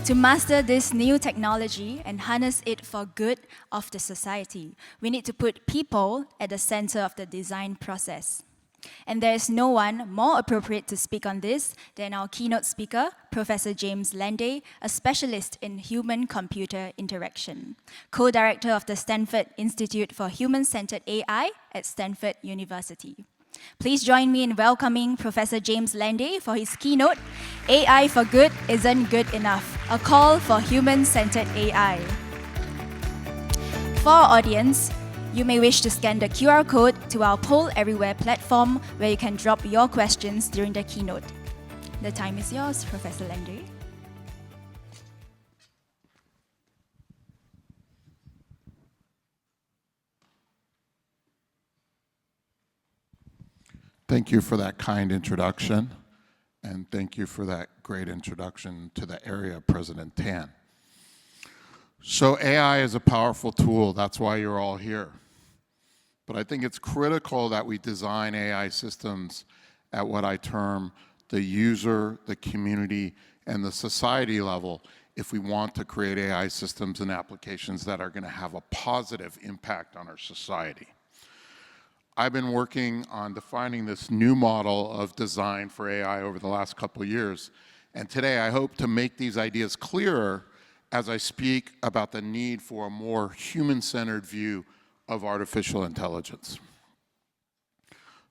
To master this new technology and harness it for good of the society, we need to put people at the center of the design process. And there is no one more appropriate to speak on this than our keynote speaker, Professor James Landay, a specialist in human-computer interaction, co-director of the Stanford Institute for Human-Centered AI at Stanford University. Please join me in welcoming Professor James Landay for his keynote, AI for Good Isn't Good Enough, a call for human-centered AI. For our audience, you may wish to scan the QR code to our Poll Everywhere platform where you can drop your questions during the keynote. The time is yours, Professor Landay. Thank you for that kind introduction, and thank you for that great introduction to the area, President Tan. So AI is a powerful tool, that's why you're all here. But I think it's critical that we design AI systems at what I term the user, the community, and the society level if we want to create AI systems and applications that are going to have a positive impact on our society. I've been working on defining this new model of design for AI over the last couple of years, and today I hope to make these ideas clearer as I speak about the need for a more human-centered view of artificial intelligence.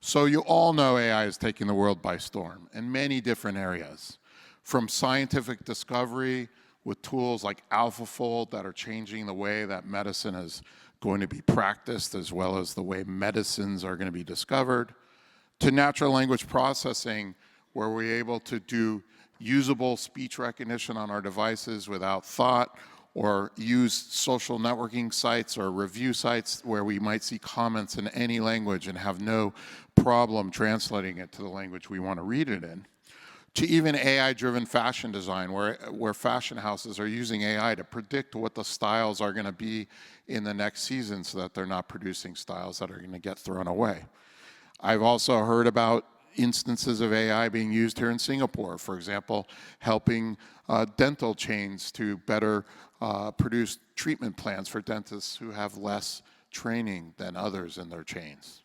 So you all know AI is taking the world by storm in many different areas, from scientific discovery with tools like AlphaFold that are changing the way that medicine is going to be practiced as well as the way medicines are going to be discovered, to natural language processing where we're able to do usable speech recognition on our devices without thought, or use social networking sites or review sites where we might see comments in any language and have no problem translating it to the language we want to read it in, to even AI-driven fashion design where fashion houses are using AI to predict what the styles are going to be in the next season so that they're not producing styles that are going to get thrown away. I've also heard about instances of AI being used here in Singapore, for example, helping dental chains to better produce treatment plans for dentists who have less training than others in their chains.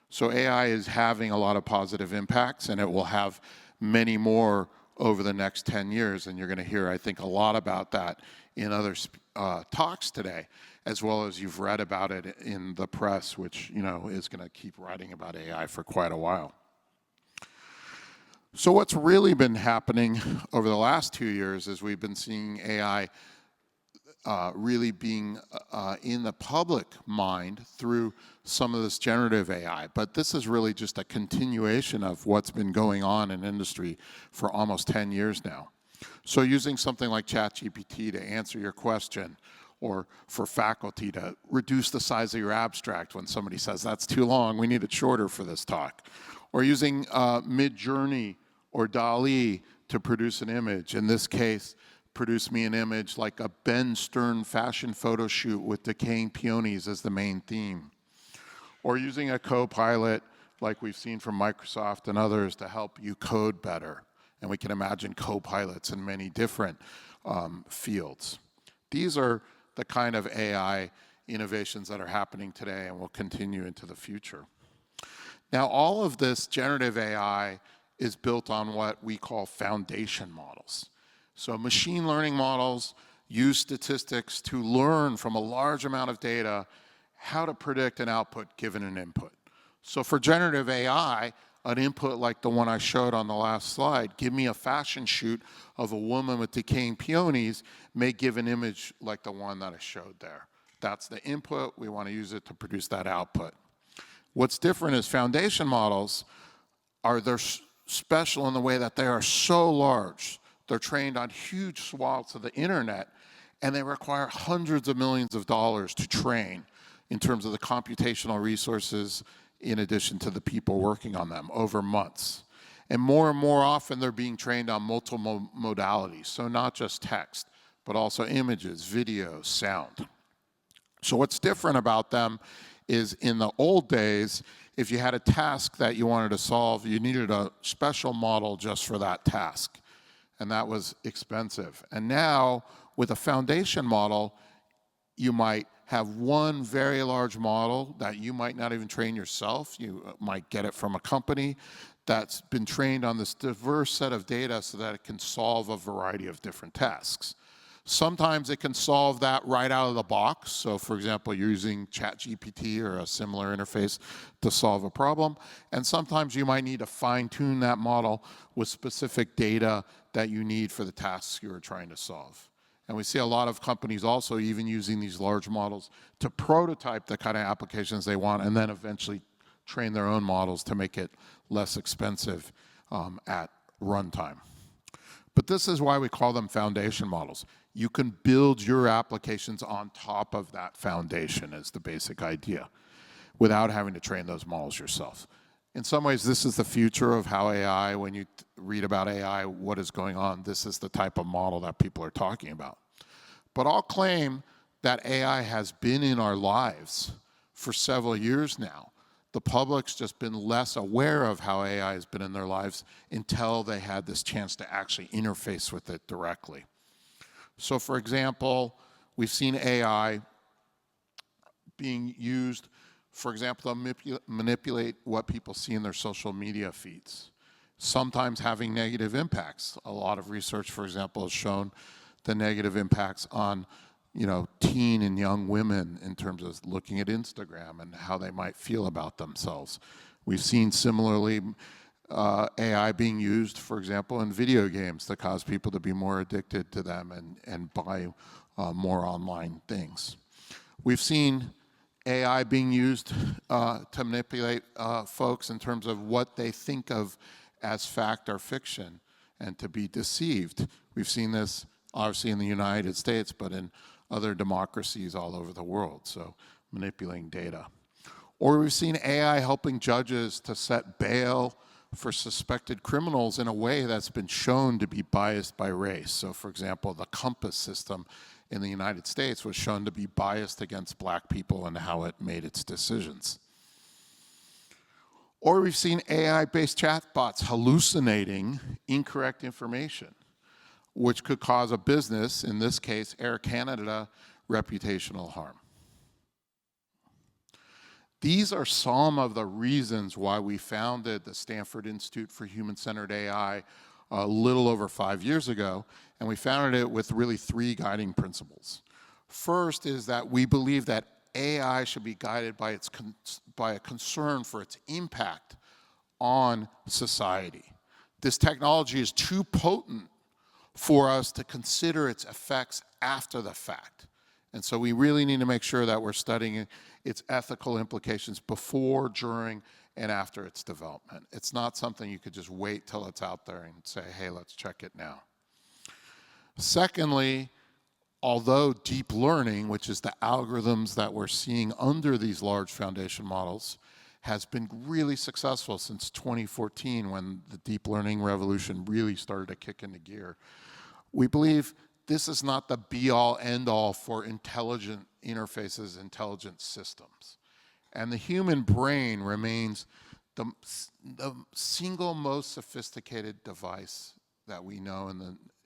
So AI is having a lot of positive impacts, and it will have many more over the next 10 years, and you're going to hear, I think, a lot about that in other talks today, as well as you've read about it in the press, which is going to keep writing about AI for quite a while. So what's really been happening over the last 2 years is we've been seeing AI really being in the public mind through some of this generative AI. But this is really just a continuation of what's been going on in industry for almost 10 years now. So using something like ChatGPT to answer your question, or for faculty to reduce the size of your abstract when somebody says, that's too long, we need it shorter for this talk. Or using Midjourney or DALL-E to produce an image. In this case, produce me an image like a Ben Stern fashion photo shoot with decaying peonies as the main theme. Or using a co-pilot like we've seen from Microsoft and others to help you code better. And we can imagine co-pilots in many different fields. These are the kind of AI innovations that are happening today and will continue into the future. Now, all of this generative AI is built on what we call foundation models. So machine learning models use statistics to learn from a large amount of data how to predict an output given an input. So for generative AI, an input like the one I showed on the last slide, give me a fashion shoot of a woman with decaying peonies, may give an image like the one that I showed there. That's the input. We want to use it to produce that output. What's different is foundation models they're special in the way that they are so large. They're trained on huge swaths of the internet, and they require hundreds of millions of dollars to train in terms of the computational resources in addition to the people working on them over months. And more often, they're being trained on multiple modalities, so not just text, but also images, video, sound. So what's different about them is in the old days, if you had a task that you wanted to solve, you needed a special model just for that task. and that was expensive. And now, with a foundation model, you might have one very large model that you might not even train yourself. You might get it from a company that's been trained on this diverse set of data so that it can solve a variety of different tasks. Sometimes it can solve that right out of the box. So for example, you're using ChatGPT or a similar interface to solve a problem. And sometimes you might need to fine-tune that model with specific data that you need for the tasks you're trying to solve. And we see a lot of companies also even using these large models to prototype the kind of applications they want and then eventually train their own models to make it less expensive at runtime. But this is why we call them foundation models. You can build your applications on top of that foundation is the basic idea without having to train those models yourself. In some ways, this is the future of how AI, when you read about AI, what is going on, this is the type of model that people are talking about. But I'll claim that AI has been in our lives for several years now. The public's just been less aware of how AI has been in their lives until they had this chance to actually interface with it directly. So for example, we've seen AI being used, for example, to manipulate what people see in their social media feeds, sometimes having negative impacts. A lot of research, for example, has shown the negative impacts on teen and young women in terms of looking at Instagram and how they might feel about themselves. We've seen similarly AI being used, for example, in video games to cause people to be more addicted to them and buy more online things. We've seen AI being used to manipulate folks in terms of what they think of as fact or fiction and to be deceived. We've seen this obviously in the United States, but in other democracies all over the world, so manipulating data. Or we've seen AI helping judges to set bail for suspected criminals in a way that's been shown to be biased by race. So for example, the Compass system in the United States was shown to be biased against black people and how it made its decisions. Or we've seen AI-based chatbots hallucinating incorrect information, which could cause a business, in this case Air Canada, reputational harm. These are some of the reasons why we founded the Stanford Institute for Human-Centered AI a little over 5 years ago, and we founded it with really 3 guiding principles. First is that we believe that AI should be guided by a concern for its impact on society. This technology is too potent for us to consider its effects after the fact. And so we really need to make sure that we're studying its ethical implications before, during, and after its development. It's not something you could just wait till it's out there and say, hey, let's check it now. Secondly, although deep learning, which is the algorithms that we're seeing under these large foundation models, has been really successful since 2014 when the deep learning revolution really started to kick into gear. We believe this is not the be-all, end-all for intelligent interfaces, intelligent systems. And the human brain remains the single most sophisticated device that we know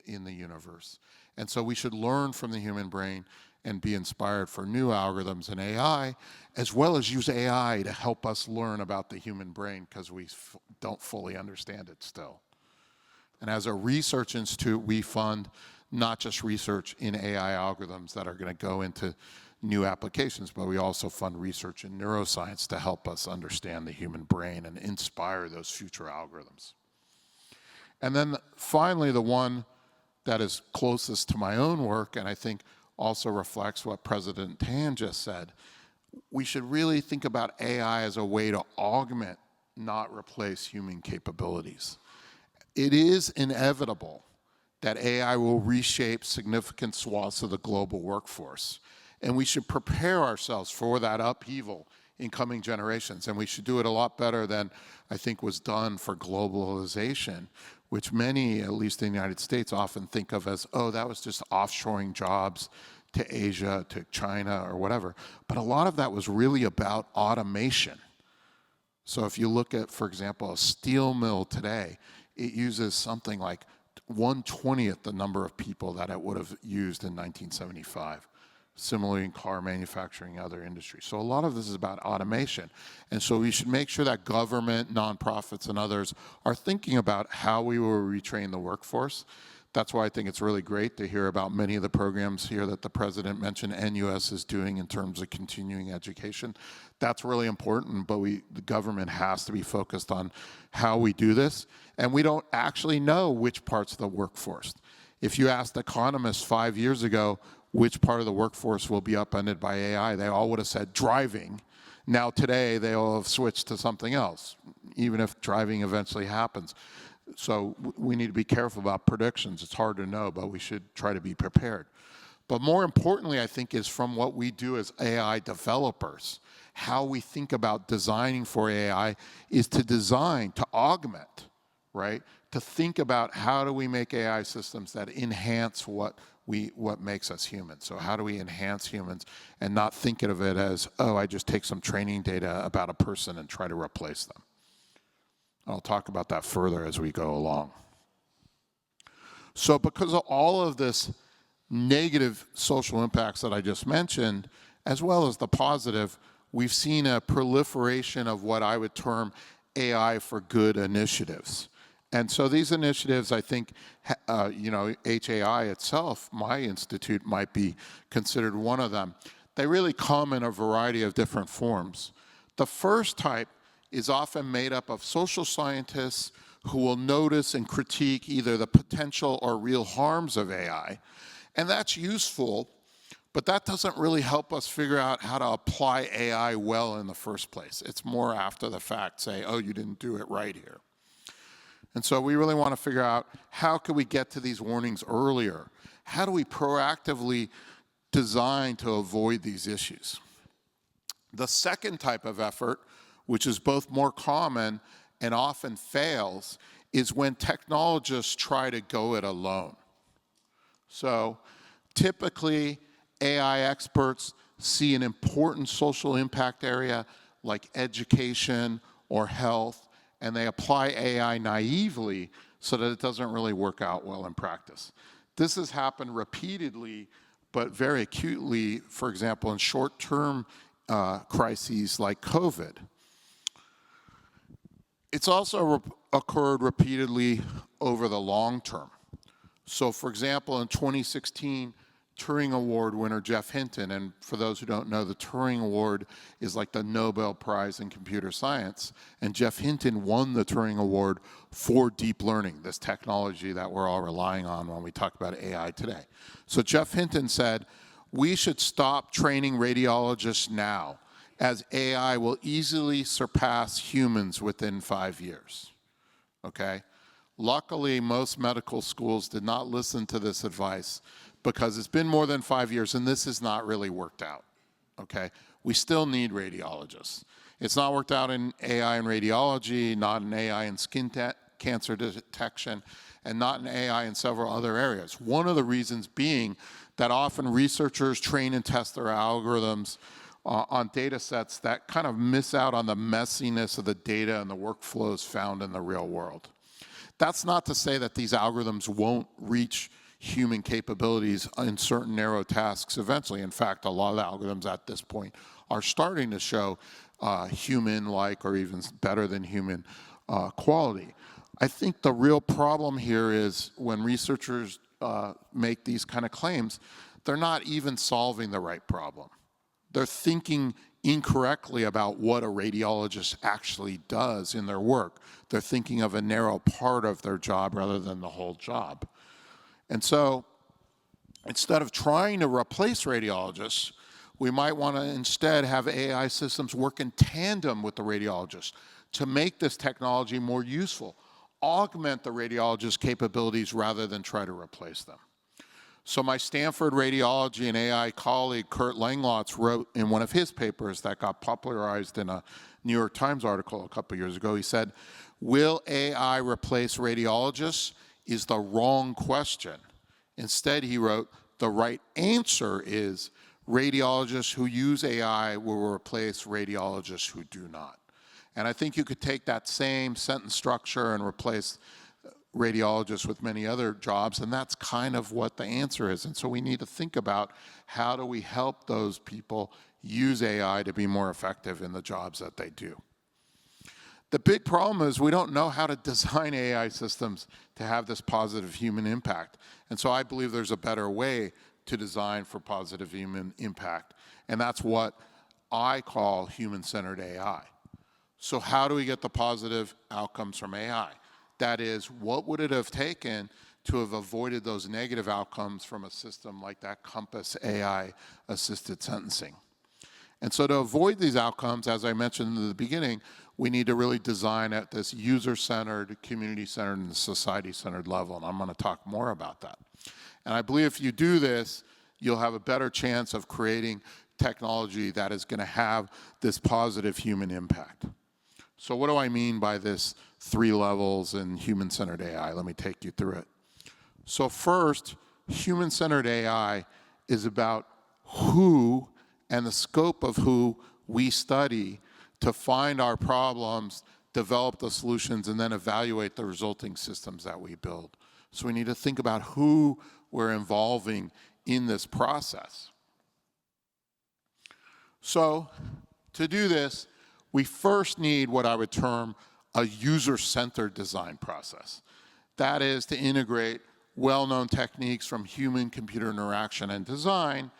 in the universe. And so we should learn from the human brain and be inspired for new algorithms in AI, as well as use AI to help us learn about the human brain because we don't fully understand it still. And as a research institute, we fund not just research in AI algorithms that are going to go into new applications, but we also fund research in neuroscience to help us understand the human brain and inspire those future algorithms. And then finally, the one that is closest to my own work, and I think also reflects what President Tan just said, we should really think about AI as a way to augment, not replace human capabilities. It is inevitable that AI will reshape significant swaths of the global workforce. And we should prepare ourselves for that upheaval in coming generations. And we should do it a lot better than I think was done for globalization, which many, at least in the United States, often think of as, oh, that was just offshoring jobs to Asia, to China, or whatever. But a lot of that was really about automation. So if you look at, for example, a steel mill today, it uses something like 1/20th the number of people that it would have used in 1975. Similarly in car manufacturing and other industries. So a lot of this is about automation. And so we should make sure that government, nonprofits, and others are thinking about how we will retrain the workforce. That's why I think it's really great to hear about many of the programs here that the president mentioned NUS is doing in terms of continuing education. That's really important, but the government has to be focused on how we do this. And we don't actually know which parts of the workforce. If you asked economists 5 years ago, which part of the workforce will be upended by AI, they all would have said driving. Now today, they all have switched to something else, even if driving eventually happens. So we need to be careful about predictions. It's hard to know, but we should try to be prepared. But more importantly, I think, is from what we do as AI developers. How we think about designing for AI is to design, to augment, right? To think about how do we make AI systems that enhance what makes us human. So how do we enhance humans and not think of it as, oh, I just take some training data about a person and try to replace them. I'll talk about that further as we go along. So because of all of this negative social impacts that I just mentioned, as well as the positive, we've seen a proliferation of what I would term AI for good initiatives. And so these initiatives, I think, HAI itself, my institute, might be considered one of them. They really come in a variety of different forms. The first type is often made up of social scientists who will notice and critique either the potential or real harms of AI. And that's useful, but that doesn't really help us figure out how to apply AI well in the first place. It's more after the fact, say, oh, you didn't do it right here. And so we really want to figure out how can we get to these warnings earlier? How do we proactively design to avoid these issues? The second type of effort, which is both more common and often fails, is when technologists try to go it alone. So typically, AI experts see an important social impact area like education or health, and they apply AI naively so that it doesn't really work out well in practice. This has happened repeatedly, but very acutely, for example, in short-term crises like COVID. It's also occurred repeatedly over the long term. So for example, in 2016, Turing Award winner Jeff Hinton, and for those who don't know, the Turing Award is like the Nobel Prize in computer science, and Jeff Hinton won the Turing Award for deep learning, this technology that we're all relying on when we talk about AI today. So Jeff Hinton said, we should stop training radiologists now, as AI will easily surpass humans within 5 years, okay? Luckily, most medical schools did not listen to this advice because it's been more than 5 years and this has not really worked out, okay? We still need radiologists. It's not worked out in AI in radiology, not in AI in skin cancer detection, and not in AI in several other areas. One of the reasons being that often researchers train and test their algorithms on data sets that kind of miss out on the messiness of the data and the workflows found in the real world. That's not to say that these algorithms won't reach human capabilities in certain narrow tasks eventually. In fact, a lot of the algorithms at this point are starting to show human-like or even better than human quality. I think the real problem here is when researchers make these kind of claims, they're not even solving the right problem. They're thinking incorrectly about what a radiologist actually does in their work. They're thinking of a narrow part of their job rather than the whole job. And so instead of trying to replace radiologists, we might want to instead have AI systems work in tandem with the radiologist to make this technology more useful, augment the radiologist's capabilities rather than try to replace them. So my Stanford radiology and AI colleague, Kurt Langlotz, wrote in one of his papers that got popularized in a New York Times article a couple years ago, he said, will AI replace radiologists is the wrong question. Instead, he wrote, the right answer is radiologists who use AI will replace radiologists who do not. And I think you could take that same sentence structure and replace radiologists with many other jobs, and that's kind of what the answer is. And so we need to think about how do we help those people use AI to be more effective in the jobs that they do. The big problem is we don't know how to design AI systems to have this positive human impact. And so I believe there's a better way to design for positive human impact. And that's what I call human-centered AI. So how do we get the positive outcomes from AI? That is, what would it have taken to have avoided those negative outcomes from a system like that Compass AI-assisted sentencing? And so to avoid these outcomes, as I mentioned in the beginning, we need to really design at this user-centered, community-centered, and society-centered level, and I'm going to talk more about that. And I believe if you do this, you'll have a better chance of creating technology that is going to have this positive human impact. So what do I mean by this 3 levels in human-centered AI? Let me take you through it. So first, human-centered AI is about who and the scope of who we study to find our problems, develop the solutions, and then evaluate the resulting systems that we build. So we need to think about who we're involving in this process. So to do this, we first need what I would term a user-centered design process. That is to integrate well-known techniques from human-computer interaction and design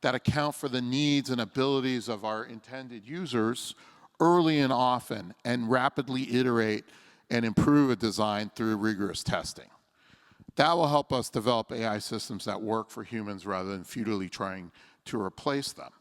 that account for the needs and abilities of our intended users early and often, and rapidly iterate and improve a design through rigorous testing. That will help us develop AI systems that work for humans rather than futilely trying to replace them.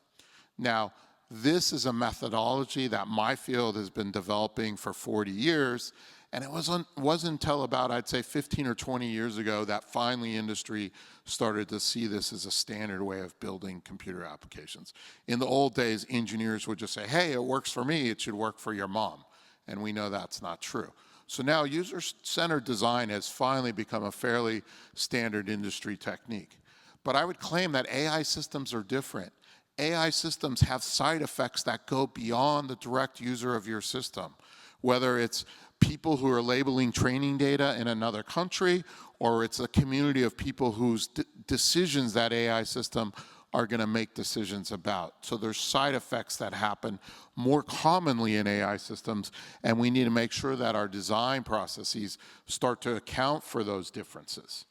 Now, this is a methodology that my field has been developing for 40 years, and it wasn't until about, I'd say, 15 or 20 years ago that finally industry started to see this as a standard way of building computer applications. In the old days, engineers would just say, hey, it works for me, it should work for your mom. And we know that's not true. So now user-centered design has finally become a fairly standard industry technique. But I would claim that AI systems are different. AI systems have side effects that go beyond the direct user of your system, whether it's people who are labeling training data in another country, or it's a community of people whose decisions that AI system are going to make decisions about. So there's side effects that happen more commonly in AI systems, and we need to make sure that our design processes start to account for those differences.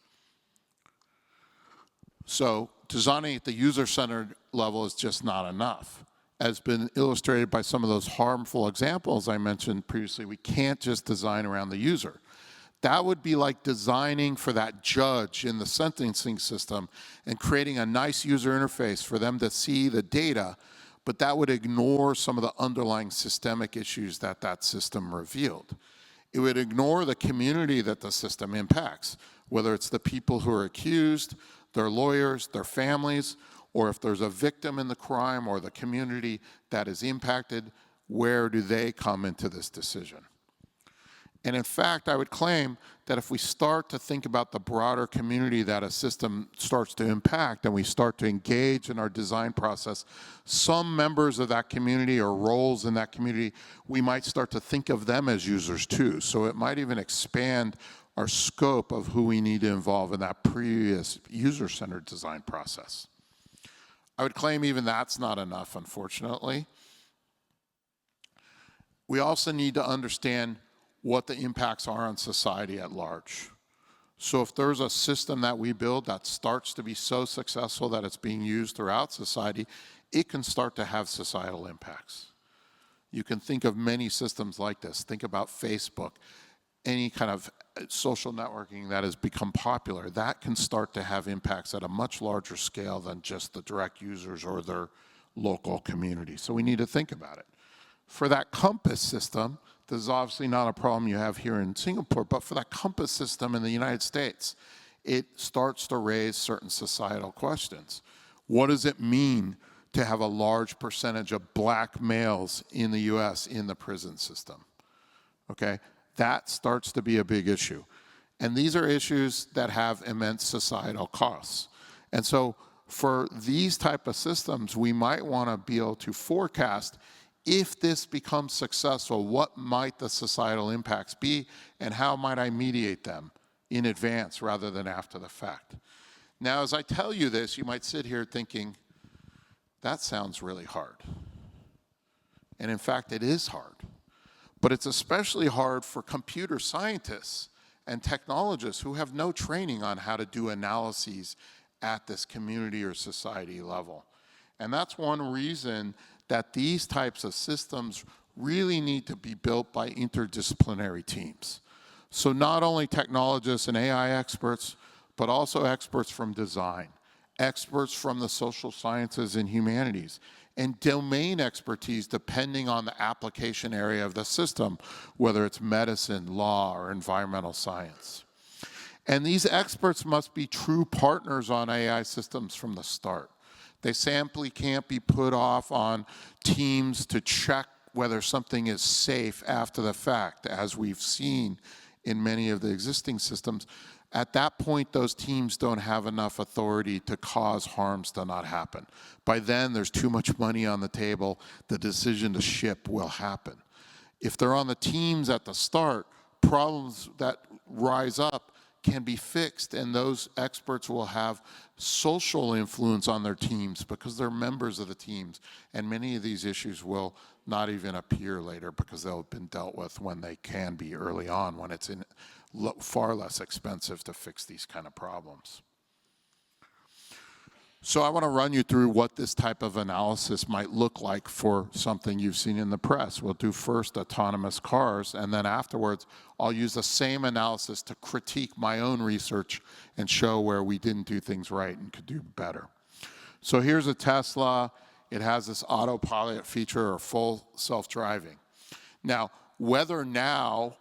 So designing at the user-centered level is just not enough. As been illustrated by some of those harmful examples I mentioned previously, we can't just design around the user. That would be like designing for that judge in the sentencing system and creating a nice user interface for them to see the data, but that would ignore some of the underlying systemic issues that that system revealed. It would ignore the community that the system impacts, whether it's the people who are accused, their lawyers, their families, or if there's a victim in the crime or the community that is impacted, where do they come into this decision? And in fact, I would claim that if we start to think about the broader community that a system starts to impact and we start to engage in our design process, some members of that community or roles in that community, we might start to think of them as users too. So it might even expand our scope of who we need to involve in that previous user-centered design process. I would claim even that's not enough, unfortunately. We also need to understand what the impacts are on society at large. So if there's a system that we build that starts to be so successful that it's being used throughout society, it can start to have societal impacts. You can think of many systems like this. Think about Facebook, any kind of social networking that has become popular. That can start to have impacts at a much larger scale than just the direct users or their local community. So we need to think about it. For that Compass system, this is obviously not a problem you have here in Singapore, but for that Compass system in the United States, it starts to raise certain societal questions. What does it mean to have a large percentage of black males in the US in the prison system? Okay, that starts to be a big issue. And these are issues that have immense societal costs. And so for these type of systems, we might want to be able to forecast, if this becomes successful, what might the societal impacts be and how might I mediate them in advance rather than after the fact. Now, as I tell you this, you might sit here thinking, that sounds really hard. And in fact, it is hard. But it's especially hard for computer scientists and technologists who have no training on how to do analyses at this community or society level. And that's one reason that these types of systems really need to be built by interdisciplinary teams. So not only technologists and AI experts, but also experts from design, experts from the social sciences and humanities, and domain expertise depending on the application area of the system, whether it's medicine, law, or environmental science. And these experts must be true partners on AI systems from the start. They simply can't be put off on teams to check whether something is safe after the fact, as we've seen in many of the existing systems. At that point, those teams don't have enough authority to cause harms to not happen. By then, there's too much money on the table. The decision to ship will happen. If they're on the teams at the start, problems that rise up can be fixed, and those experts will have social influence on their teams because they're members of the teams. And many of these issues will not even appear later because they'll have been dealt with when they can be early on, when it's far less expensive to fix these kind of problems. So I want to run you through what this type of analysis might look like for something you've seen in the press. We'll do first autonomous cars, and then afterwards I'll use the same analysis to critique my own research and show where we didn't do things right and could do better. So here's a Tesla. It has this autopilot feature or full self-driving. Now, whether now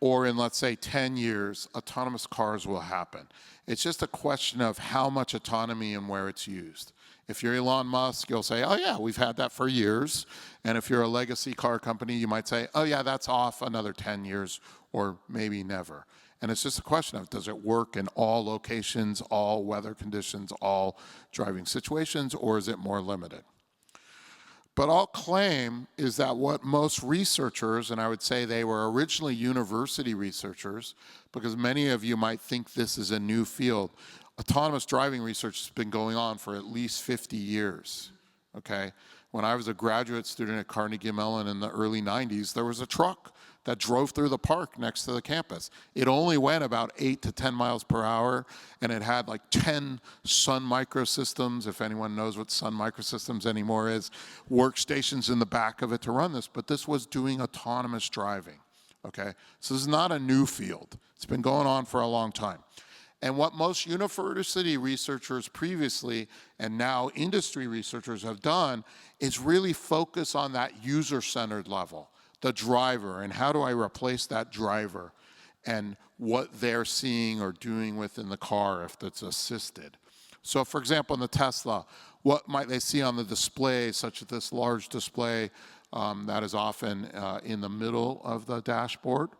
or in, let's say, 10 years, autonomous cars will happen. It's just a question of how much autonomy and where it's used. If you're Elon Musk, you'll say, oh yeah, we've had that for years. And if you're a legacy car company, you might say, oh yeah, that's off another 10 years or maybe never. And it's just a question of, does it work in all locations, all weather conditions, all driving situations, or is it more limited? But I'll claim is that what most researchers, and I would say they were originally university researchers, because many of you might think this is a new field. Autonomous driving research has been going on for at least 50 years, okay? When I was a graduate student at Carnegie Mellon in the early 90s, there was a truck that drove through the park next to the campus. It only went about 8 to 10 miles per hour, and it had like 10 Sun Microsystems, if anyone knows what Sun Microsystems anymore is, workstations in the back of it to run this, but this was doing autonomous driving, okay? So this is not a new field. It's been going on for a long time. And what most university researchers previously and now industry researchers have done is really focus on that user-centered level, the driver, and how do I replace that driver and what they're seeing or doing within the car if it's assisted. So for example, in the Tesla, what might they see on the display, such as this large display that is often in the middle of the dashboard?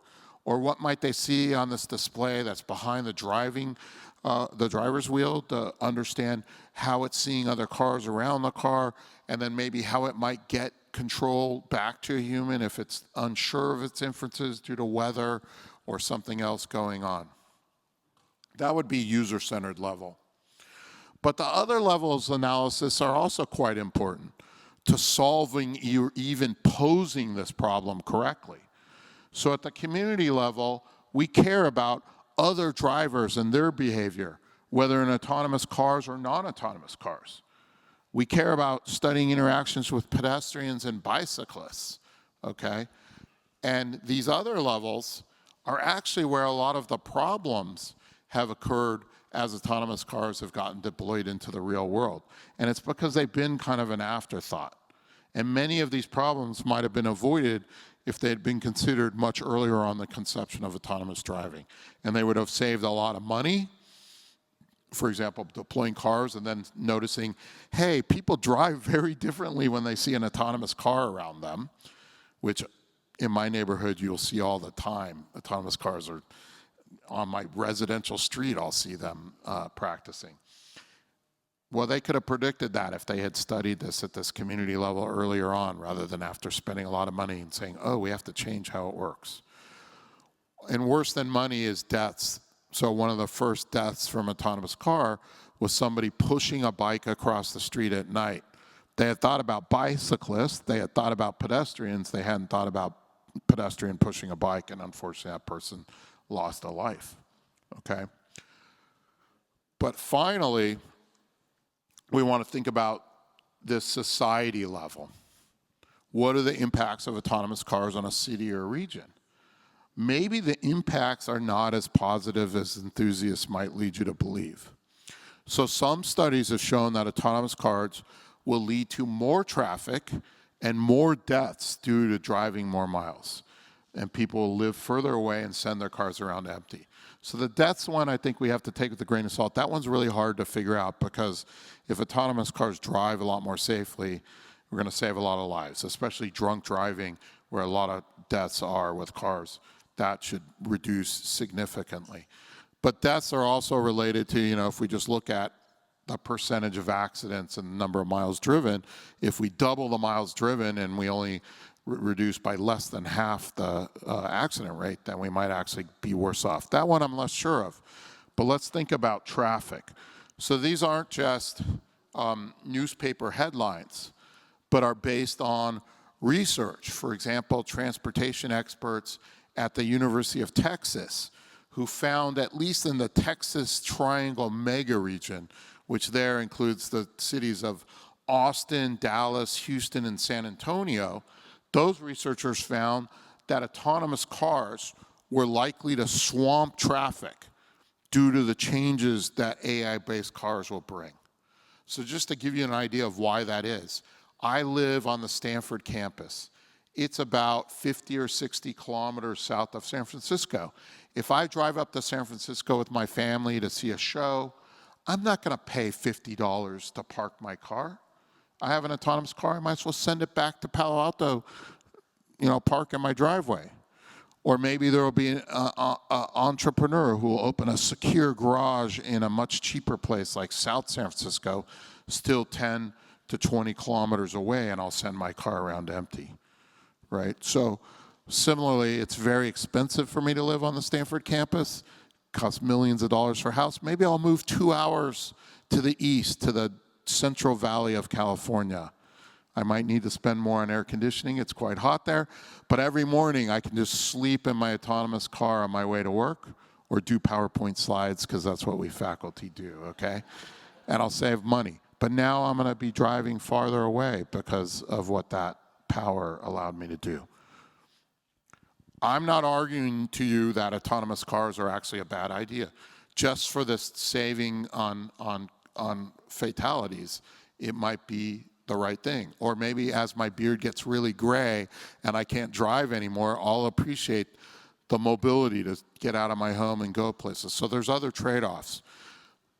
Or what might they see on this display that's behind the driver's wheel to understand how it's seeing other cars around the car, and then maybe how it might get control back to a human if it's unsure of its inferences due to weather or something else going on. That would be user-centered level. But the other levels of analysis are also quite important to solving or even posing this problem correctly. So at the community level, we care about other drivers and their behavior, whether in autonomous cars or non-autonomous cars. We care about studying interactions with pedestrians and bicyclists, okay? And these other levels are actually where a lot of the problems have occurred as autonomous cars have gotten deployed into the real world. And it's because they've been kind of an afterthought. And many of these problems might have been avoided if they had been considered much earlier on the conception of autonomous driving. And they would have saved a lot of money, for example, deploying cars and then noticing, hey, people drive very differently when they see an autonomous car around them, which in my neighborhood you'll see all the time. Autonomous cars are on my residential street, I'll see them practicing. Well, they could have predicted that if they had studied this at this community level earlier on, rather than after spending a lot of money and saying, oh, we have to change how it works. And worse than money is deaths, So one of the first deaths from autonomous car was somebody pushing a bike across the street at night. They had thought about bicyclists, they had thought about pedestrians, they hadn't thought about pedestrian pushing a bike, and unfortunately that person lost a life, okay? But finally, we want to think about this society level. What are the impacts of autonomous cars on a city or a region? Maybe the impacts are not as positive as enthusiasts might lead you to believe. So some studies have shown that autonomous cars will lead to more traffic and more deaths due to driving more miles. And people will live further away and send their cars around empty. So the deaths one, I think we have to take with a grain of salt. That one's really hard to figure out, because if autonomous cars drive a lot more safely, we're going to save a lot of lives, especially drunk driving, where a lot of deaths are with cars. That should reduce significantly. But deaths are also related to, if we just look at the percentage of accidents and the number of miles driven, if we double the miles driven and we only reduce by less than half the accident rate, then we might actually be worse off. That one I'm less sure of. But let's think about traffic. So these aren't just newspaper headlines, but are based on research. For example, transportation experts at the University of Texas, who found, at least in the Texas Triangle mega region, which there includes the cities of Austin, Dallas, Houston, and San Antonio, those researchers found that autonomous cars were likely to swamp traffic due to the changes that AI-based cars will bring. So just to give you an idea of why that is, I live on the Stanford campus. It's about 50 or 60 kilometers south of San Francisco. If I drive up to San Francisco with my family to see a show, I'm not going to pay $50 to park my car. I have an autonomous car, I might as well send it back to Palo Alto, park in my driveway. Or maybe there will be an entrepreneur who will open a secure garage in a much cheaper place like South San Francisco, still 10 to 20 kilometers away, and I'll send my car around empty, right? So similarly, it's very expensive for me to live on the Stanford campus. It costs millions of dollars for a house. Maybe I'll move 2 hours to the east, to the Central Valley of California. I might need to spend more on air conditioning. It's quite hot there. But every morning I can just sleep in my autonomous car on my way to work, or do PowerPoint slides, because that's what we faculty do, okay? And I'll save money. But now I'm going to be driving farther away because of what that power allowed me to do. I'm not arguing to you that autonomous cars are actually a bad idea. Just for this saving on fatalities, it might be the right thing. Or maybe as my beard gets really gray and I can't drive anymore, I'll appreciate the mobility to get out of my home and go places. So there's other trade-offs.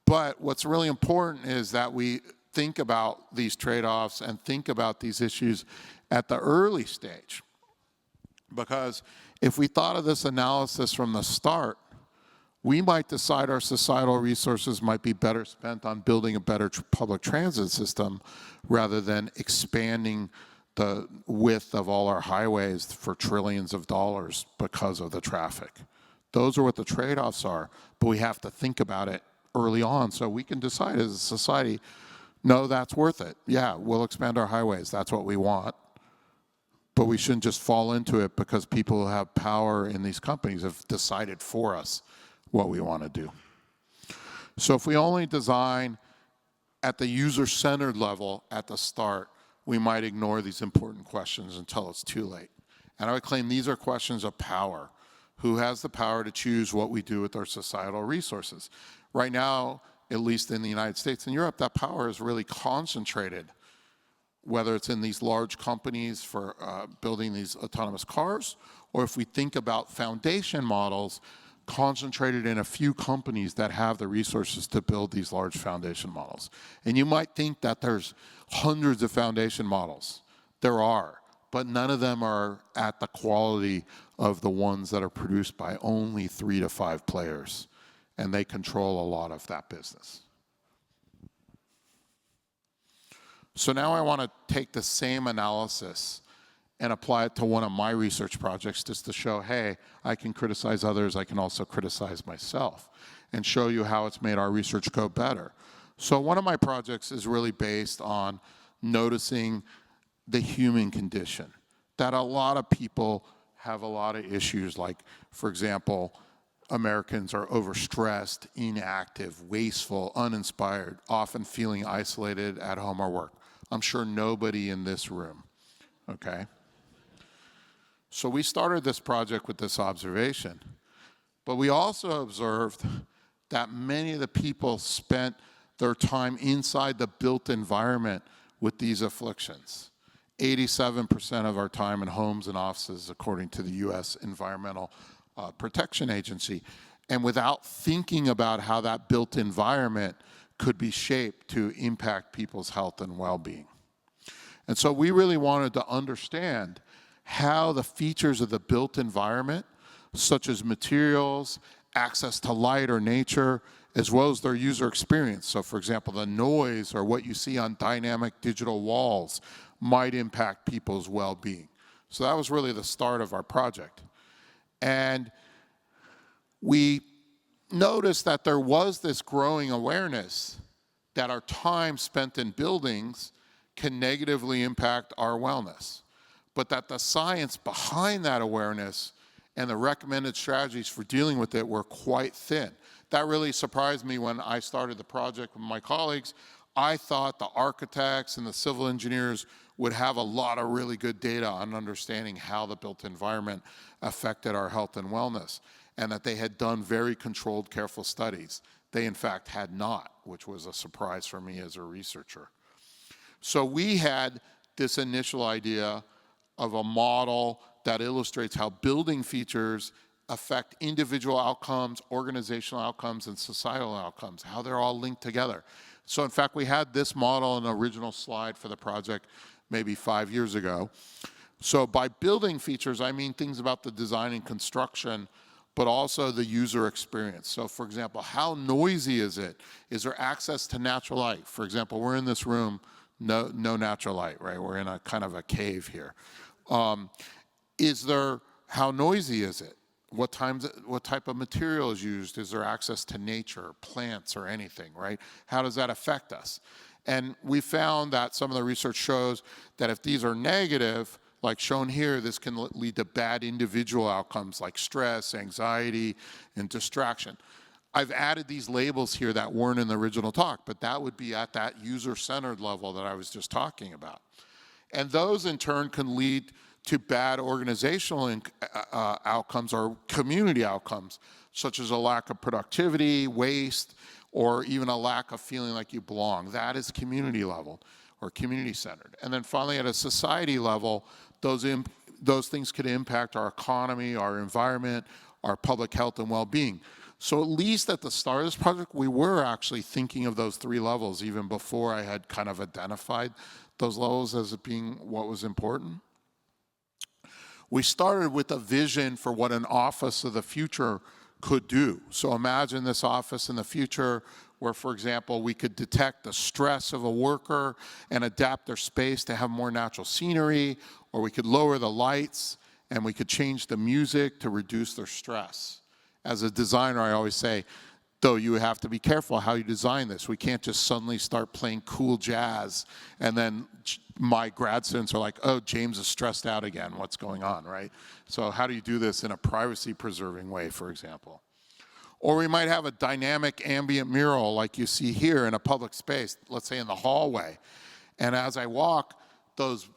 But what's really important is that we think about these trade-offs and think about these issues at the early stage. Because if we thought of this analysis from the start, we might decide our societal resources might be better spent on building a better public transit system rather than expanding the width of all our highways for trillions of dollars because of the traffic. Those are what the trade-offs are, but we have to think about it early on so we can decide as a society, no, that's worth it. Yeah, we'll expand our highways, that's what we want. But we shouldn't just fall into it because people who have power in these companies have decided for us what we want to do. So if we only design at the user-centered level at the start, we might ignore these important questions until it's too late. And I would claim these are questions of power. Who has the power to choose what we do with our societal resources? Right now, at least in the United States and Europe, that power is really concentrated, whether it's in these large companies for building these autonomous cars, or if we think about foundation models, concentrated in a few companies that have the resources to build these large foundation models. And you might think that there's hundreds of foundation models. There are, but none of them are at the quality of the ones that are produced by only 3 to 5 players. And they control a lot of that business. So now I want to take the same analysis and apply it to one of my research projects just to show, hey, I can criticize others, I can also criticize myself, and show you how it's made our research go better. So one of my projects is really based on noticing the human condition, that a lot of people have a lot of issues, like, for example, Americans are overstressed, inactive, wasteful, uninspired, often feeling isolated at home or work. I'm sure nobody in this room, okay? So we started this project with this observation, but we also observed that many of the people spent their time inside the built environment with these afflictions. 87% of our time in homes and offices, according to the US Environmental Protection Agency, and without thinking about how that built environment could be shaped to impact people's health and well-being. And so we really wanted to understand how the features of the built environment, such as materials, access to light or nature, as well as their user experience. So for example, the noise or what you see on dynamic digital walls might impact people's well-being. So that was really the start of our project. And we noticed that there was this growing awareness that our time spent in buildings can negatively impact our wellness, but that the science behind that awareness and the recommended strategies for dealing with it were quite thin. That really surprised me when I started the project with my colleagues. I thought the architects and the civil engineers would have a lot of really good data on understanding how the built environment affected our health and wellness, and that they had done very controlled, careful studies. They, in fact, had not, which was a surprise for me as a researcher. So we had this initial idea of a model that illustrates how building features affect individual outcomes, organizational outcomes, and societal outcomes, how they're all linked together. So in fact, we had this model, an original slide for the project maybe 5 years ago. So by building features, I mean things about the design and construction, but also the user experience. So for example, how noisy is it? Is there access to natural light? For example, we're in this room, no natural light, right? We're in a kind of a cave here. How noisy is it? What type of material is used? Is there access to nature, plants, or anything, right? How does that affect us? And we found that some of the research shows that if these are negative, like shown here, this can lead to bad individual outcomes like stress, anxiety, and distraction. I've added these labels here that weren't in the original talk, but that would be at that user-centered level that I was just talking about. And those in turn can lead to bad organizational outcomes or community outcomes, such as a lack of productivity, waste, or even a lack of feeling like you belong. That is community level or community centered. And then finally at a society level, those things could impact our economy, our environment, our public health and well-being. So at least at the start of this project, we were actually thinking of those three levels even before I had kind of identified those levels as being what was important. We started with a vision for what an office of the future could do. So imagine this office in the future where, for example, we could detect the stress of a worker and adapt their space to have more natural scenery, or we could lower the lights and we could change the music to reduce their stress. As a designer, I always say, though, you have to be careful how you design this. We can't just suddenly start playing cool jazz and then my grad students are like, oh, James is stressed out again. What's going on, right? So how do you do this in a privacy-preserving way, for example? Or we might have a dynamic ambient mural like you see here in a public space, let's say in the hallway. And as I walk, those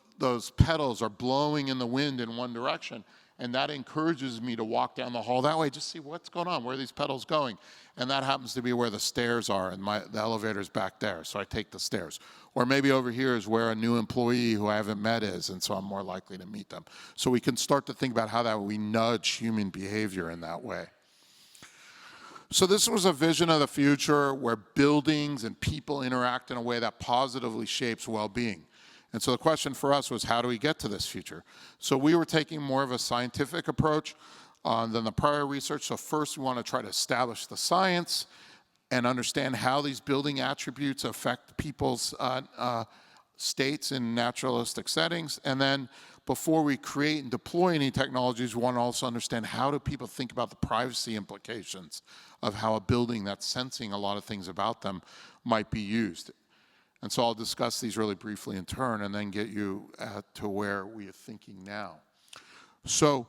petals are blowing in the wind in one direction. And that encourages me to walk down the hall that way, just see what's going on, where are these petals going? And that happens to be where the stairs are, and the elevator's back there, so I take the stairs. Or maybe over here is where a new employee who I haven't met is, and so I'm more likely to meet them. So we can start to think about how that we nudge human behavior in that way. So this was a vision of the future where buildings and people interact in a way that positively shapes well-being. And so the question for us was, how do we get to this future? So we were taking more of a scientific approach than the prior research. So first we want to try to establish the science and understand how these building attributes affect people's states in naturalistic settings, and then before we create and deploy any technologies, we want to also understand how do people think about the privacy implications of how a building that's sensing a lot of things about them might be used. And so I'll discuss these really briefly in turn and then get you to where we are thinking now. So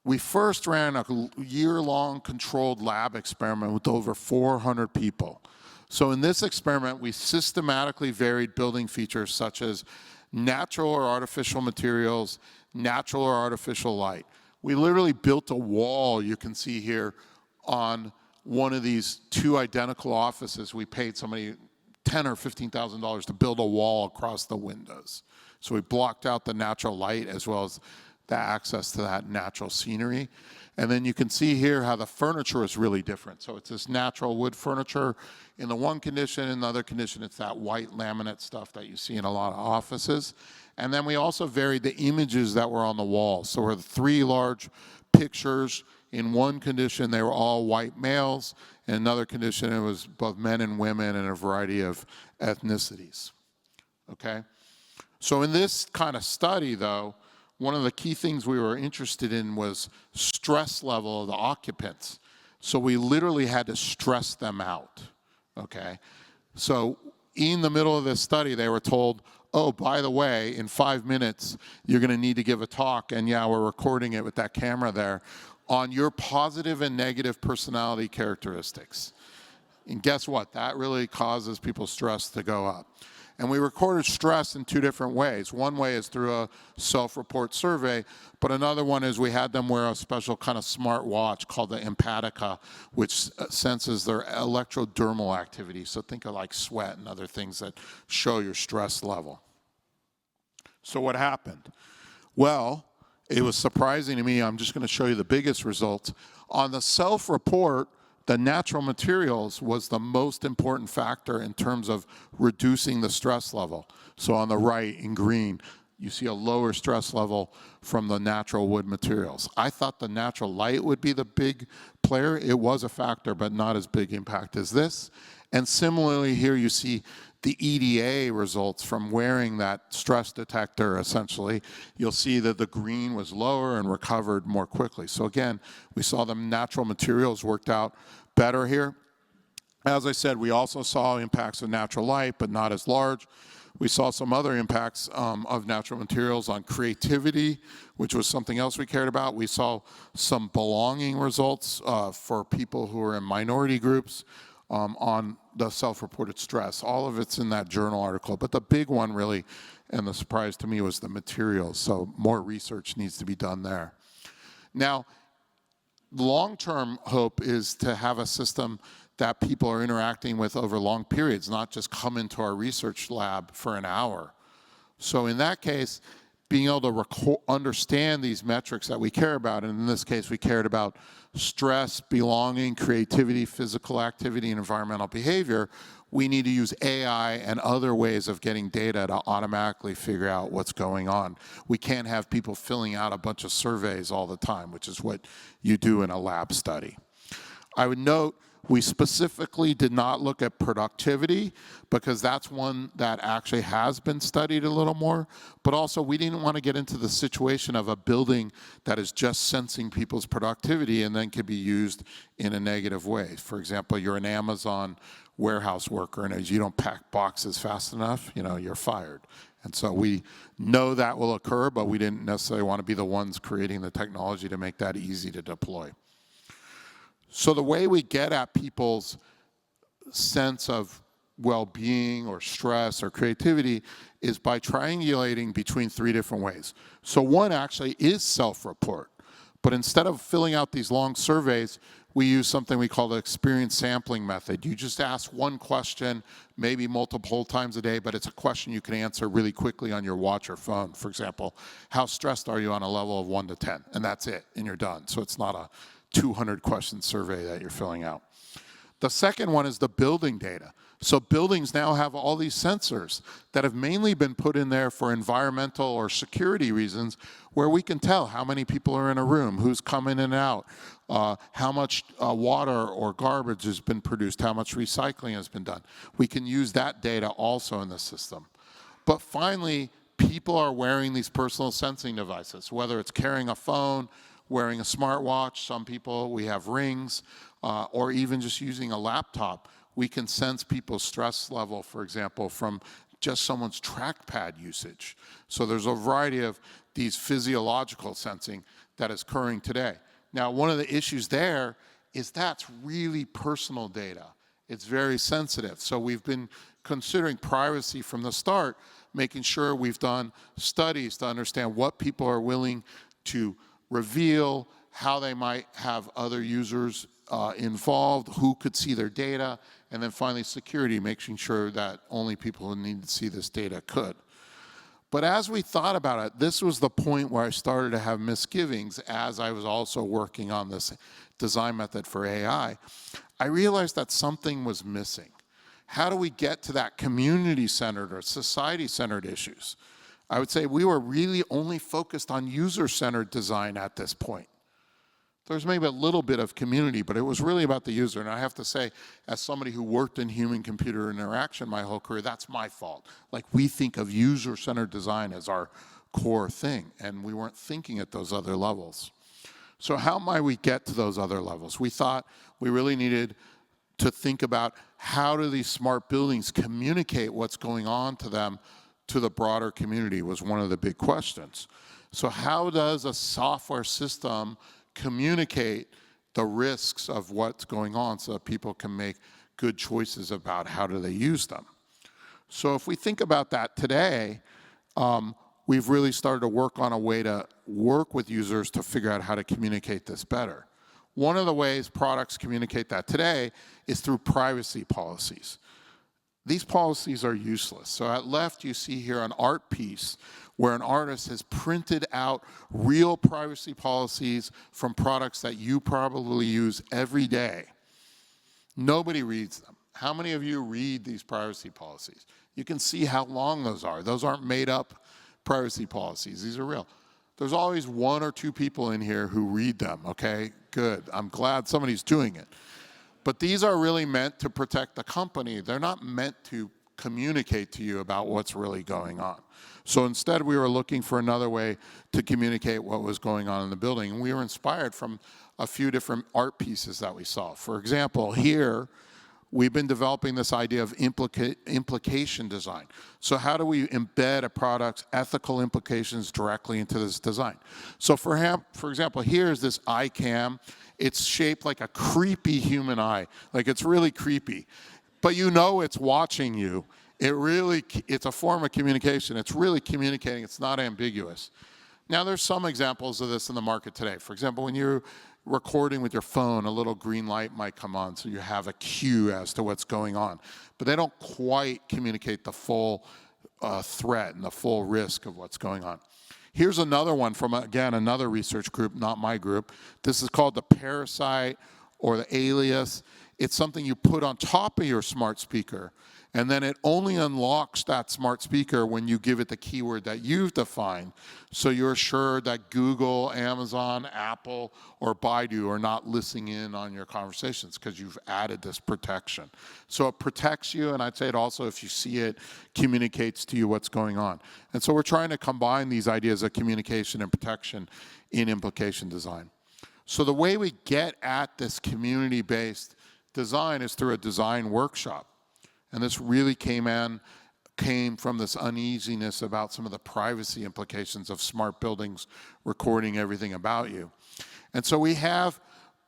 we first ran a year-long controlled lab experiment with over 400 people. So in this experiment, we systematically varied building features such as natural or artificial materials, natural or artificial light. We literally built a wall, you can see here, on one of these two identical offices. We paid somebody $10,000 or $15,000 to build a wall across the windows. So we blocked out the natural light as well as the access to that natural scenery. And then you can see here how the furniture is really different. So it's this natural wood furniture in the one condition, in the other condition it's that white laminate stuff that you see in a lot of offices. And then we also varied the images that were on the walls. So we're the 3 large pictures. In one condition, they were all white males. In another condition, it was both men and women and a variety of ethnicities, okay? So in this kind of study, though, one of the key things we were interested in was stress level of the occupants. So we literally had to stress them out, okay? So in the middle of this study, they were told, oh, by the way, in 5 minutes, you're gonna need to give a talk, and yeah, we're recording it with that camera there, on your positive and negative personality characteristics. And guess what? That really causes people's stress to go up. And we recorded stress in 2 different ways. One way is through a self-report survey, but another one is we had them wear a special kind of smart watch called the Empatica, which senses their electrodermal activity. So think of like sweat and other things that show your stress level. So what happened? Well, it was surprising to me. I'm just going to show you the biggest results. On the self-report, the natural materials was the most important factor in terms of reducing the stress level. So on the right in green, you see a lower stress level from the natural wood materials. I thought the natural light would be the big player. It was a factor, but not as big impact as this. And similarly here you see the EDA results from wearing that stress detector, essentially. You'll see that the green was lower and recovered more quickly. So again, we saw the natural materials worked out better here. As I said, we also saw impacts of natural light, but not as large. We saw some other impacts of natural materials on creativity, which was something else we cared about. We saw some belonging results for people who are in minority groups on the self-reported stress. All of it's in that journal article, but the big one really, and the surprise to me, was the materials. So more research needs to be done there. Now, long-term hope is to have a system that people are interacting with over long periods, not just come into our research lab for an hour. So in that case, being able to understand these metrics that we care about, and in this case we cared about stress, belonging, creativity, physical activity, and environmental behavior, we need to use AI and other ways of getting data to automatically figure out what's going on. We can't have people filling out a bunch of surveys all the time, which is what you do in a lab study. I would note we specifically did not look at productivity because that's one that actually has been studied a little more, but also we didn't want to get into the situation of a building that is just sensing people's productivity and then could be used in a negative way. For example, you're an Amazon warehouse worker and as you don't pack boxes fast enough, you're fired. And so we know that will occur, but we didn't necessarily want to be the ones creating the technology to make that easy to deploy. So the way we get at people's sense of well-being or stress or creativity is by triangulating between 3 different ways. So one actually is self-report, but instead of filling out these long surveys, we use something we call the experience sampling method. You just ask one question, maybe multiple times a day, but it's a question you can answer really quickly on your watch or phone. For example, how stressed are you on a level of 1 to 10? And that's it, and you're done. So it's not a 200 question survey that you're filling out. The second one is the building data. So buildings now have all these sensors that have mainly been put in there for environmental or security reasons where we can tell how many people are in a room, who's coming in and out, how much water or garbage has been produced, how much recycling has been done. We can use that data also in the system. But finally, people are wearing these personal sensing devices, whether it's carrying a phone, wearing a smartwatch, some people, we have rings, or even just using a laptop. We can sense people's stress level, for example, from just someone's trackpad usage. So there's a variety of these physiological sensing that is occurring today. Now, one of the issues there is that's really personal data. It's very sensitive. So we've been considering privacy from the start, making sure we've done studies to understand what people are willing to reveal, how they might have other users involved, who could see their data, and then finally security, making sure that only people who need to see this data could. But as we thought about it, this was the point where I started to have misgivings as I was also working on this design method for AI. I realized that something was missing. How do we get to that community-centered or society-centered issues? I would say we were really only focused on user-centered design at this point. There's maybe a little bit of community, but it was really about the user. And I have to say, as somebody who worked in human-computer interaction my whole career, that's my fault. Like, we think of user-centered design as our core thing, and we weren't thinking at those other levels. So how might we get to those other levels? We thought we really needed to think about how do these smart buildings communicate what's going on to them to the broader community was one of the big questions. So how does a software system communicate the risks of what's going on so that people can make good choices about how do they use them? So if we think about that today, we've really started to work on a way to work with users to figure out how to communicate this better. One of the ways products communicate that today is through privacy policies. These policies are useless. So at left, you see here an art piece where an artist has printed out real privacy policies from products that you probably use every day. Nobody reads them. How many of you read these privacy policies? You can see how long those are. Those aren't made up privacy policies. These are real. There's always one or two people in here who read them, okay? Good. I'm glad somebody's doing it. But these are really meant to protect the company. They're not meant to communicate to you about what's really going on. So instead, we were looking for another way to communicate what was going on in the building. And we were inspired from a few different art pieces that we saw. For example, here, we've been developing this idea of implication design. So how do we embed a product's ethical implications directly into this design? So for example, here's this eye cam. It's shaped like a creepy human eye. Like, it's really creepy. But you know it's watching you. It's a form of communication. It's really communicating. It's not ambiguous. Now, there's some examples of this in the market today. For example, when you're recording with your phone, a little green light might come on, so you have a cue as to what's going on. But they don't quite communicate the full threat and the full risk of what's going on. Here's another one from, again, another research group, not my group. This is called the parasite or the alias. It's something you put on top of your smart speaker, and then it only unlocks that smart speaker when you give it the keyword that you've defined. So you're assured that Google, Amazon, Apple, or Baidu are not listening in on your conversations because you've added this protection. So it protects you, and I'd say it also, if you see it, communicates to you what's going on. And so we're trying to combine these ideas of communication and protection in implication design. So the way we get at this community-based design is through a design workshop. And this really came from this uneasiness about some of the privacy implications of smart buildings recording everything about you. And so we have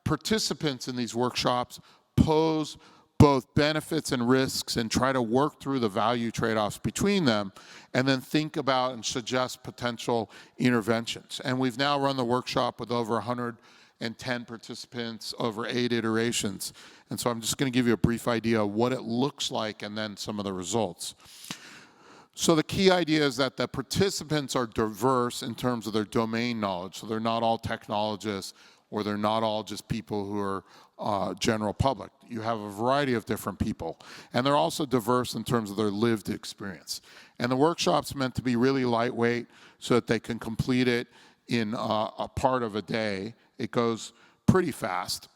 participants in these workshops pose both benefits and risks and try to work through the value trade-offs between them, and then think about and suggest potential interventions. And we've now run the workshop with over 110 participants over 8 iterations. And so I'm just going to give you a brief idea of what it looks like and then some of the results. So the key idea is that the participants are diverse in terms of their domain knowledge. So they're not all technologists, or they're not all just people who are general public. You have a variety of different people. And they're also diverse in terms of their lived experience. And the workshop's meant to be really lightweight so that they can complete it in a part of a day. It goes pretty fast.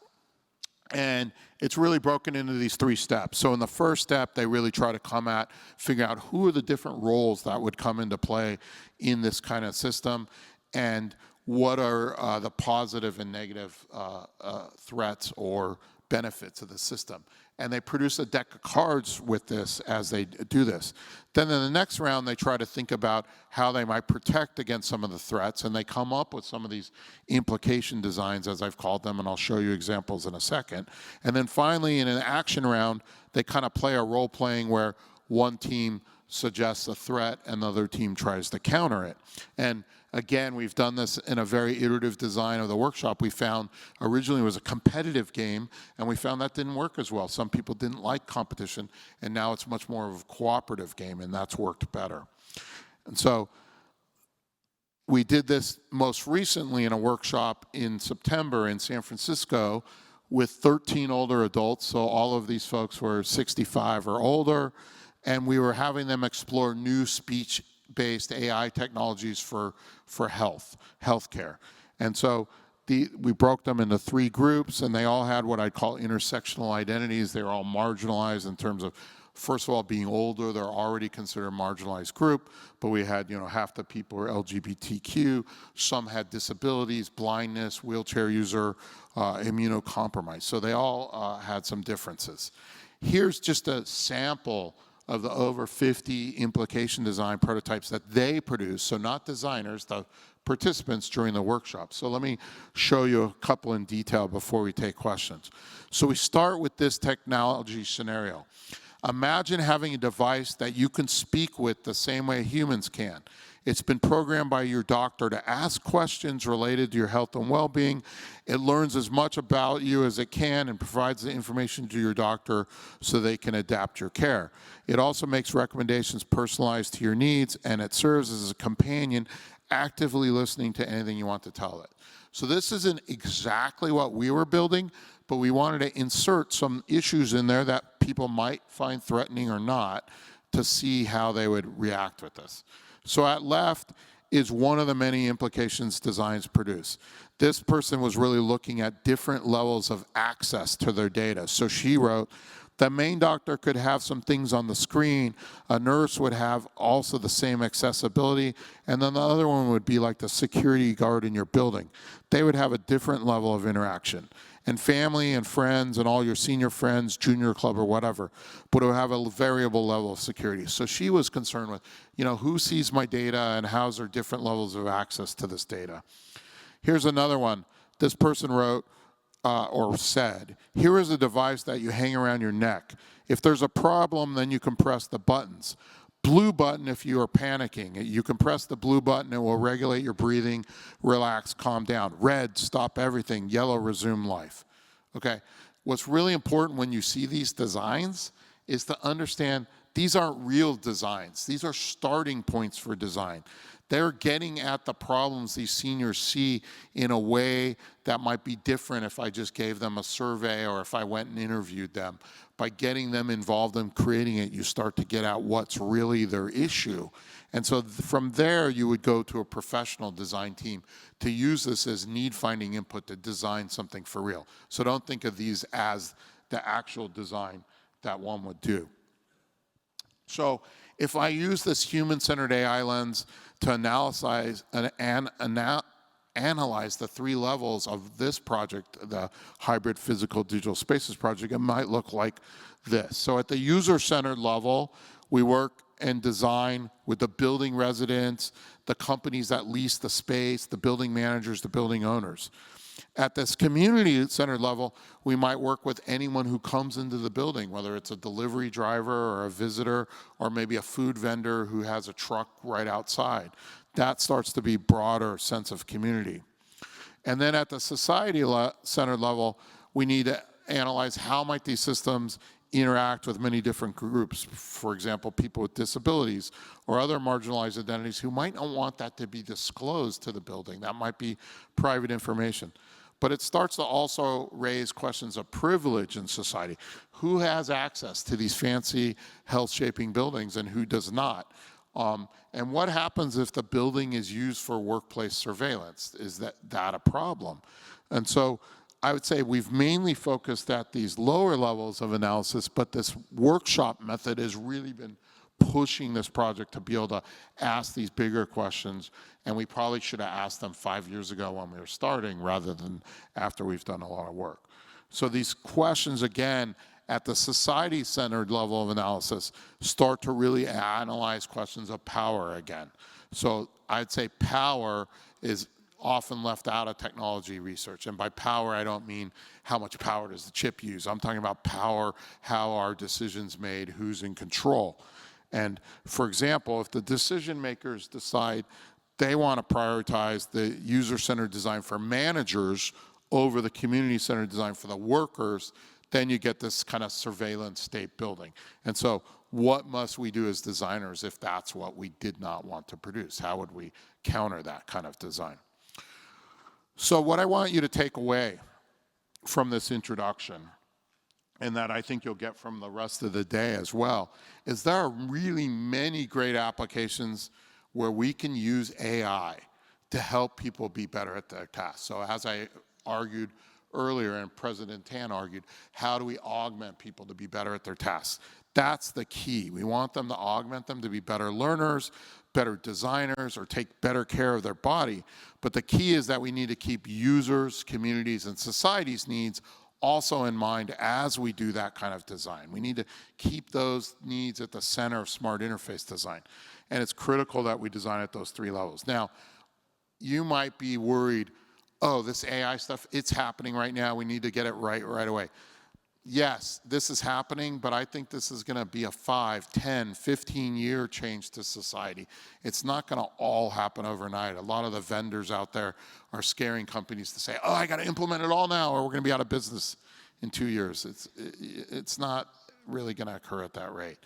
And it's really broken into these 3 steps. So in the first step, they really try to figure out who are the different roles that would come into play in this kind of system, and what are the positive and negative threats or benefits of the system. And they produce a deck of cards with this as they do this. Then in the next round, they try to think about how they might protect against some of the threats, and they come up with some of these implication designs, as I've called them, and I'll show you examples in a second. And then finally, in an action round, they kind of play a role-playing where one team suggests a threat and the other team tries to counter it. And again, we've done this in a very iterative design of the workshop. We found originally it was a competitive game, and we found that didn't work as well. Some people didn't like competition, and now it's much more of a cooperative game, and that's worked better. And so we did this most recently in a workshop in September in San Francisco with 13 older adults. So all of these folks were 65 or older, and we were having them explore new speech-based AI technologies for healthcare. And so we broke them into 3 groups, and they all had what I'd call intersectional identities. They were all marginalized in terms of, first of all, being older. They're already considered a marginalized group, but we had, half the people were LGBTQ. Some had disabilities, blindness, wheelchair user, immunocompromised. So they all had some differences. Here's just a sample of the over 50 implication design prototypes that they produced, so not designers, the participants during the workshop. So let me show you a couple in detail before we take questions. So we start with this technology scenario. Imagine having a device that you can speak with the same way humans can. It's been programmed by your doctor to ask questions related to your health and well-being. It learns as much about you as it can and provides the information to your doctor so they can adapt your care. It also makes recommendations personalized to your needs, and it serves as a companion, actively listening to anything you want to tell it. So this isn't exactly what we were building, but we wanted to insert some issues in there that people might find threatening or not to see how they would react with this. So at left is one of the many implications designs produce. This person was really looking at different levels of access to their data. So she wrote, the main doctor could have some things on the screen, a nurse would have also the same accessibility, and then the other one would be like the security guard in your building. They would have a different level of interaction. And family and friends and all your senior friends, junior club or whatever, but it would have a variable level of security. So she was concerned with, who sees my data and how's there different levels of access to this data. Here's another one. This person wrote or said, here is a device that you hang around your neck. If there's a problem, then you can press the buttons. Blue button if you are panicking. You can press the blue button, it will regulate your breathing, relax, calm down. Red, stop everything. Yellow, resume life. Okay, what's really important when you see these designs is to understand these aren't real designs. These are starting points for design. They're getting at the problems these seniors see in a way that might be different if I just gave them a survey or if I went and interviewed them. By getting them involved in creating it, you start to get at what's really their issue. And so from there, you would go to a professional design team to use this as need-finding input to design something for real. So don't think of these as the actual design that one would do. So if I use this human-centered AI lens to analyze the 3 levels of this project, the hybrid physical digital spaces project, it might look like this. So at the user-centered level, we work and design with the building residents, the companies that lease the space, the building managers, the building owners. At this community-centered level, we might work with anyone who comes into the building, whether it's a delivery driver or a visitor, or maybe a food vendor who has a truck right outside. That starts to be broader sense of community. And then at the society-centered level, we need to analyze how might these systems interact with many different groups. For example, people with disabilities or other marginalized identities who might not want that to be disclosed to the building. That might be private information. But it starts to also raise questions of privilege in society. Who has access to these fancy health-shaping buildings and who does not? And what happens if the building is used for workplace surveillance? Is that a problem? And so I would say we've mainly focused at these lower levels of analysis, but this workshop method has really been pushing this project to be able to ask these bigger questions, and we probably should have asked them 5 years ago when we were starting rather than after we've done a lot of work. So these questions, again, at the society-centered level of analysis, start to really analyze questions of power again. So I'd say power is often left out of technology research. And by power, I don't mean how much power does the chip use. I'm talking about power, how are decisions made, who's in control. And for example, if the decision makers decide they want to prioritize the user-centered design for managers over the community-centered design for the workers, then you get this kind of surveillance state building. And so what must we do as designers if that's what we did not want to produce? How would we counter that kind of design? So what I want you to take away from this introduction, and that I think you'll get from the rest of the day as well, is there are really many great applications where we can use AI to help people be better at their tasks. So as I argued earlier, and President Tan argued, how do we augment people to be better at their tasks? That's the key. We want them to augment them to be better learners, better designers, or take better care of their body. But the key is that we need to keep users, communities, and society's needs also in mind as we do that kind of design. We need to keep those needs at the center of smart interface design. And it's critical that we design at those 3 levels. Now, you might be worried, oh, this AI stuff, it's happening right now. We need to get it right away. Yes, this is happening, but I think this is going to be a 5, 10, 15-year change to society. It's not going to all happen overnight. A lot of the vendors out there are scaring companies to say, oh, I got to implement it all now or we're going to be out of business in 2 years. It's not really going to occur at that rate.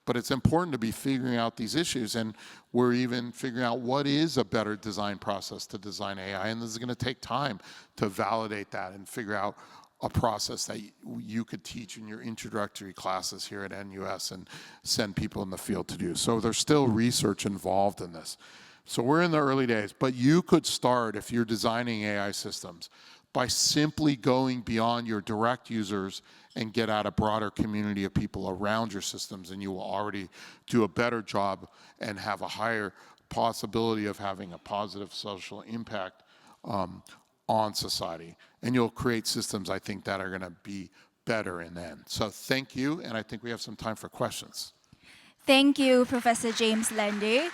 But it's important to be figuring out these issues, and we're even figuring out what is a better design process to design AI, and this is going to take time to validate that and figure out a process that you could teach in your introductory classes here at NUS and send people in the field to do. So there's still research involved in this. So we're in the early days, but you could start, if you're designing AI systems, by simply going beyond your direct users and get out a broader community of people around your systems, and you will already do a better job and have a higher possibility of having a positive social impact on society. And you'll create systems, I think, that are going to be better in the end. So thank you, and I think we have some time for questions. Thank you, Professor James Landay.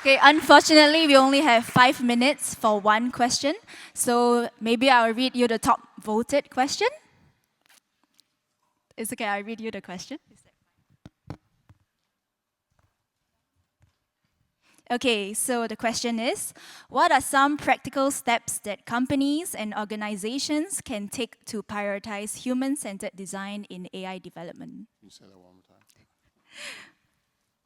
Okay, unfortunately, we only have 5 minutes for one question. So maybe I'll read you the top voted question. It's okay, I'll read you the question. Okay, so the question is, what are some practical steps that companies and organizations can take to prioritize human-centered design in AI development? Can you say that one more time?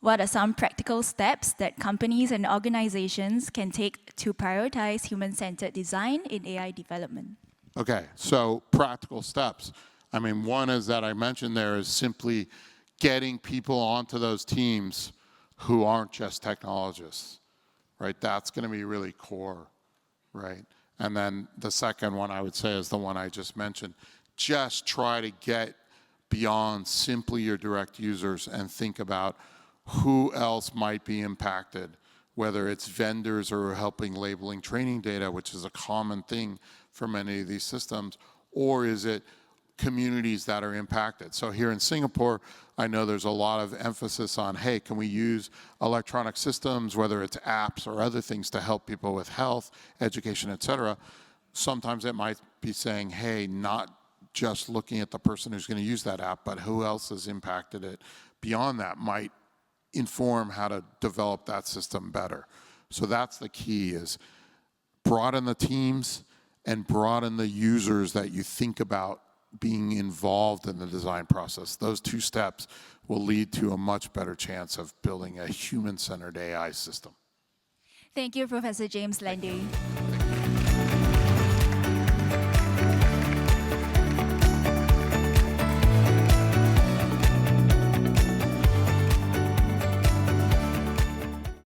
What are some practical steps that companies and organizations can take to prioritize human-centered design in AI development? Okay, so practical steps. I mean, one is that I mentioned there is simply getting people onto those teams who aren't just technologists, right? That's going to be really core, right? And then the second one I would say is the one I just mentioned. Just try to get beyond simply your direct users and think about who else might be impacted, whether it's vendors or helping labeling training data, which is a common thing for many of these systems, or is it communities that are impacted. So here in Singapore, I know there's a lot of emphasis on, hey, can we use electronic systems, whether it's apps or other things, to help people with health, education, et cetera. Sometimes it might be saying, hey, not just looking at the person who's going to use that app, but who else has impacted it beyond that might inform how to develop that system better. So that's the key, is broaden the teams and broaden the users that you think about being involved in the design process. Those 2 steps will lead to a much better chance of building a human-centered AI system. Thank you, Professor James Landay.